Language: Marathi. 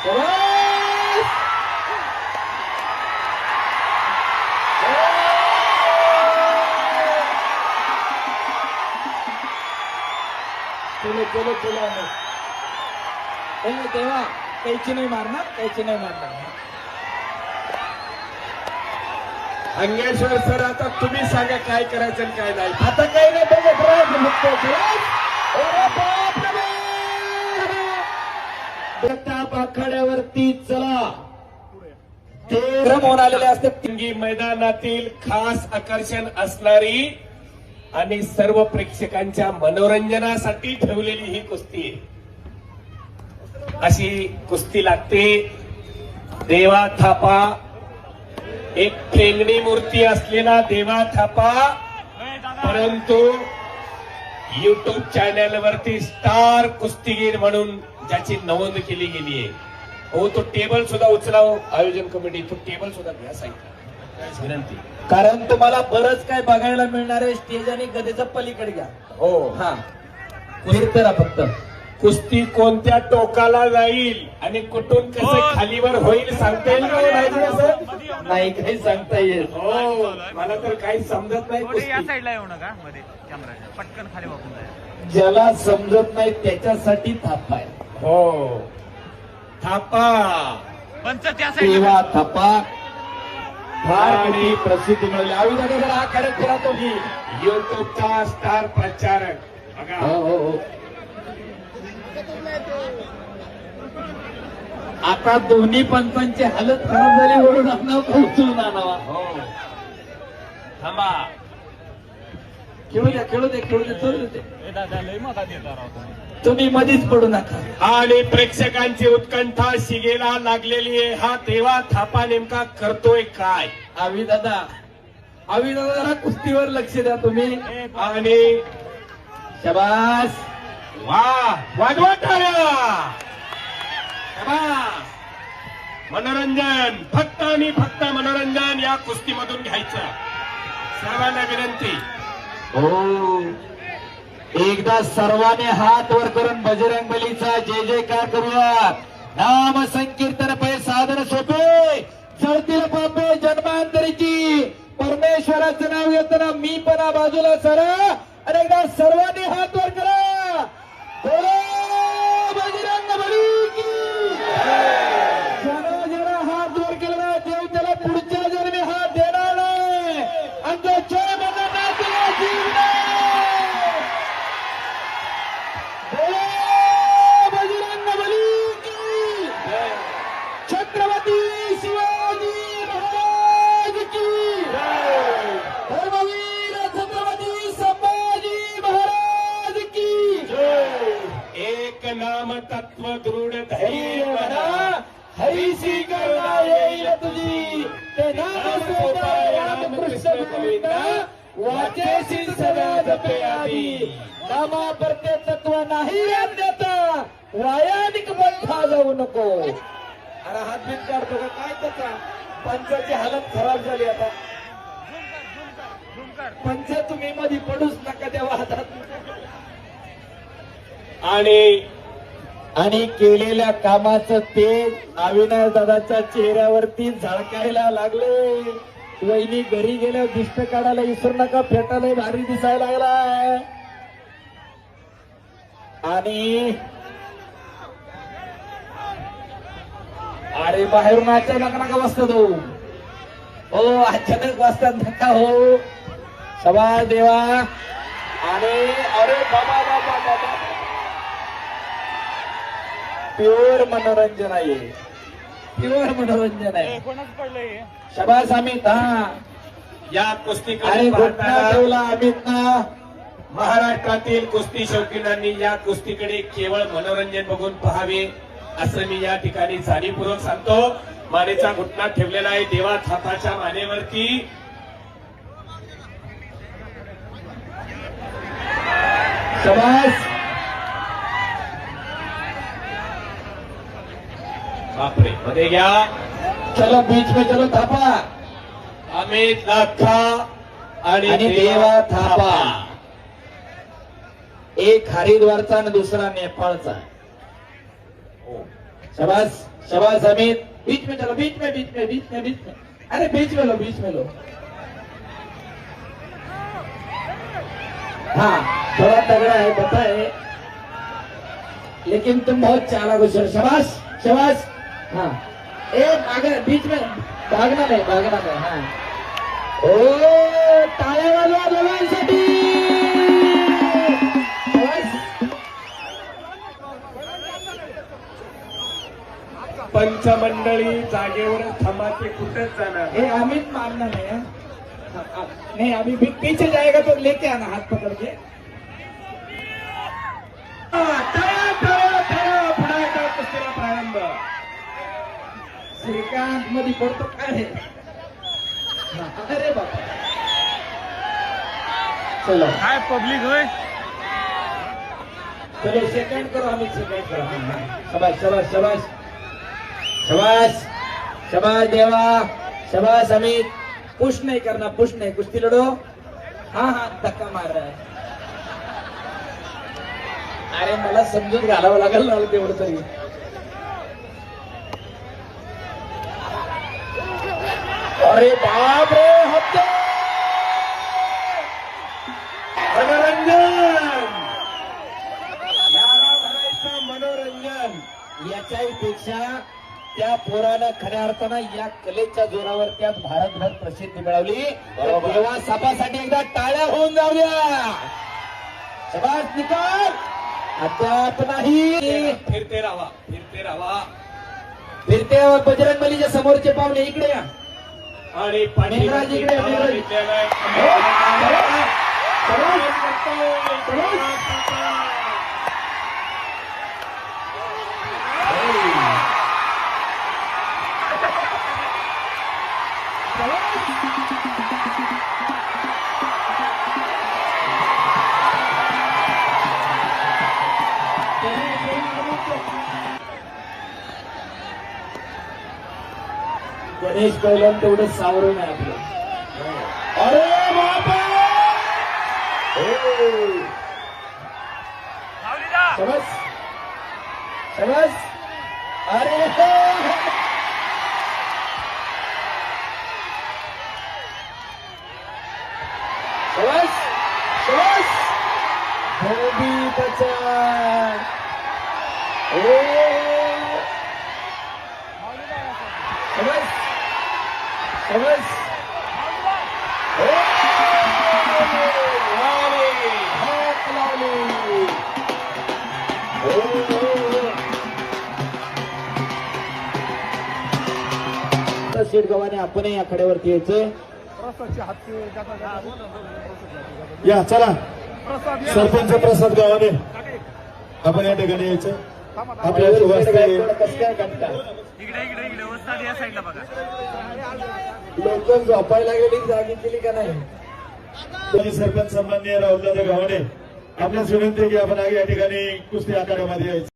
चलो चलो चलो तेव्हा कैची नाही मारणार, कैची नाही मारणार. अंगेश्वर सर, आता तुम्ही सांगा काय करायचं आणि काय नाही. आता काही नाही आखाड्यावरती चला ते क्रम होऊन आलेले असतात. मैदानातील खास आकर्षण असणारी आणि सर्व प्रेक्षकांच्या मनोरंजनासाठी ठेवलेली ही कुस्ती आहे. अशी कुस्ती लागते. देवा थापा, एक ठेंगणी मूर्ती असलेला देवा थापा, परंतु युट्यूब चॅनलवरती स्टार कुस्तीगीर म्हणून ज्याची नोंद केली गेली आहे. हो, तो टेबल सुद्धा उचलाव. आयोजन कमिटी तो टेबल सुद्धा घ्या साहित्य विनंती. कारण तुम्हाला बरंच काय बघायला मिळणार आहे. स्टेज आणि गदेचा पलीकडे घ्या. हो, हा करा फक्त. कुस्ती कोणत्या टोकाला जाईल आणि कुठून कसं खालीवर होईल सांगता येईल का? नाही काही सांगता येईल. हो, मला तर काही समजत नाही कुस्ती. या साईडला येऊ नका मध्ये कॅमेराच्या, पटकन खाली वाकून जाईल. ज्याला समजत नाही त्याच्यासाठी थापा आहे. हो, थापा पंच त्या साईडला तेव्हा थापा फार मोठी प्रसिद्धी मिळाली. आविदा हा खरंच फिरा तो की युट्यूबचा स्टार प्रचारक बघा. हो हो हो. आता दोन्ही पंचांची हालत खराब झाली म्हणून आणावं उचलून आणावा. हो, थांबा. खेळू द्या खेळू दे खेळू दे चलू दे. ए दादा लई मगा देता राव तुम्ही. तुम्ही मधीच पडू नका. आणि प्रेक्षकांची उत्कंठा शिगेला लागलेली आहे. हा देवा थापा नेमका करतोय काय? आविदादा जरा कुस्तीवर लक्ष द्या तुम्ही. आणि शबास. वा, वाजवा टाळ्या. शाबास. मनोरंजन, फक्त आणि फक्त मनोरंजन या कुस्तीमधून घ्यायचं. सर्वांना विनंती. हो, एकदा सर्वांनी हात वर करून बजरंग बलीचा जय जयकार करूयात. नाम संकीर्तन पै साधन सोपे, चढतील पापे जन्मांतरीची. परमेश्वराचं नाव येताना मी पणा बाजूला सरा. आणि एकदा सर्वांनी हात वर करा. बोलो बजरंग बली की. जरा जरा हात वर केला देव त्याला पुढच्या जन्मी हात देणार नाही. आणि जो जय म्हणणार त्याला जीव नाही. बोलो बजरंग बली की. छत्रपती शिवाजी महाराज की. धर्मवीर छत्रपती संभाजी महाराज की. एक नाम तत्व दृढ धैर्य धैर्य म्हणा, हरीशी करुणा येईल तुझी. ते नाम सोपा रामकृष्ण गोविंदा, वाचेशी सदा जपे आधी. नामा परते तत्व नाही देता, वायानिक पंथा जाऊ नको. अरे हातबीत काढतो का काय त्याचा? पंचाची हालत खराब झाली आता. पंच तुम्ही मध्ये पडूच नका तेव्हा हातात. आणि केलेल्या कामाचं तेज अविनाश दादाच्या चेहऱ्यावरती झळकायला लागले. वहिनी घरी गेल्या दिष्ट काढायला विसरू नका, फेटाला भारी दिसायला लागला. आणि अरे बाहेरून अचानक नका वाजता तो. हो, अचानक वाजतात नका हो. सभा देवा. आणि अरे बाबा बाबा बाबा, प्युअर मनोरंजन आहे. प्युअर मनोरंजन आहे. कोणच पडलंय. शबास अमित. हा, या कुस्तीकडे आणि घटना पाहताना ठेवला अमित ना. महाराष्ट्रातील कुस्ती शौकीनांनी या कुस्तीकडे केवळ मनोरंजन बघून पहावे असं मी या ठिकाणी जाणीवपूर्वक सांगतो. मानेचा घुटना ठेवलेला आहे देवा थापाच्या मानेवरती. शबास. बापरे, मध्ये घ्या. चलो बीच में चलो थापा. अमित लाथा आणि देवा थापा. एक हरिद्वारचा आणि दुसरा नेपाळचा. हो. शाबाश शाबाश अमित, बीच में चलो, बीच में बीच में बीच में बीच में, अरे बीच में लो, बीच में लो। हाँ थोड़ा तगड़ा है पता है, लेकिन तुम बहुत चालाक हो सर। शाबाश शाबाश। हाँ भागना बीच में, भागना नहीं भागना नहीं। हाँ ओ टाळ्या वाजवा दोघांसाठी। शाबाश। पंचमंडळी जागेवर थांबा, ते कुठेच जाणार ये अमित मारना नहीं है। नहीं अभी भी पीछे जाएगा तो लेके आना हाथ पकड़ के। पुन्हा कुस्तीला प्रारंभ। श्रीकांत मध्ये पडतो काय? अरे बाबा चलो काय पब्लिक होय. चलो सेकंड करो, अमित सेकंड करो। शाबाश शाबाश शाबाश शाबाश शाबाश देवा, शाबाश अमित। पुश नहीं करना, पुश नहीं, कुश्ती लड़ो। हाँ हाँ धक्का मार रहा है। अरे मला समजून घालावं लागेल ना तेवढं तरी। अरे बाप रे हत्या। मनोरंजन, याला म्हणायचं मनोरंजन। याच्याही पेक्षा त्या पोरानं खऱ्या अर्थानं या कलेच्या जोरावर त्यात भारतभर प्रसिद्धी मिळवली। देवा सभासाठी एकदा टाळ्या होऊन जाऊ द्या। शाबास निकाल अद्याप नाही। फिरते राहा, फिरते राहा। फिरते बजरंगबलीच्या समोरचे पाहुणे इकडे या। आणि मेघराज इकडे, मेघराज. विद्यालय गणेश पहिलं तेवढं सावरण आहे आपलं। अरे बापा शाबास शाबास। अरे शाबास शाबास। धोबी बचा। शाबास शाबास। हात लावले। सीट गव्हाने आपणही आखाड्यावरती यायचं। या चला सरपंच प्रसाद गावाने आपण या ठिकाणी यायचं। आपल्या शुभ हस्ते कसं काय घंटा इकडे इकडे इकडे वस्ताद या साईडला बघा. लोक झोपायला गेली, जागी केली का नाही? माजी सरपंच सन्माननीय राहुलदादा गावाने आपल्यास विनंती आहे की आपण या ठिकाणी कुस्ती आखाड्यामध्ये यायचं।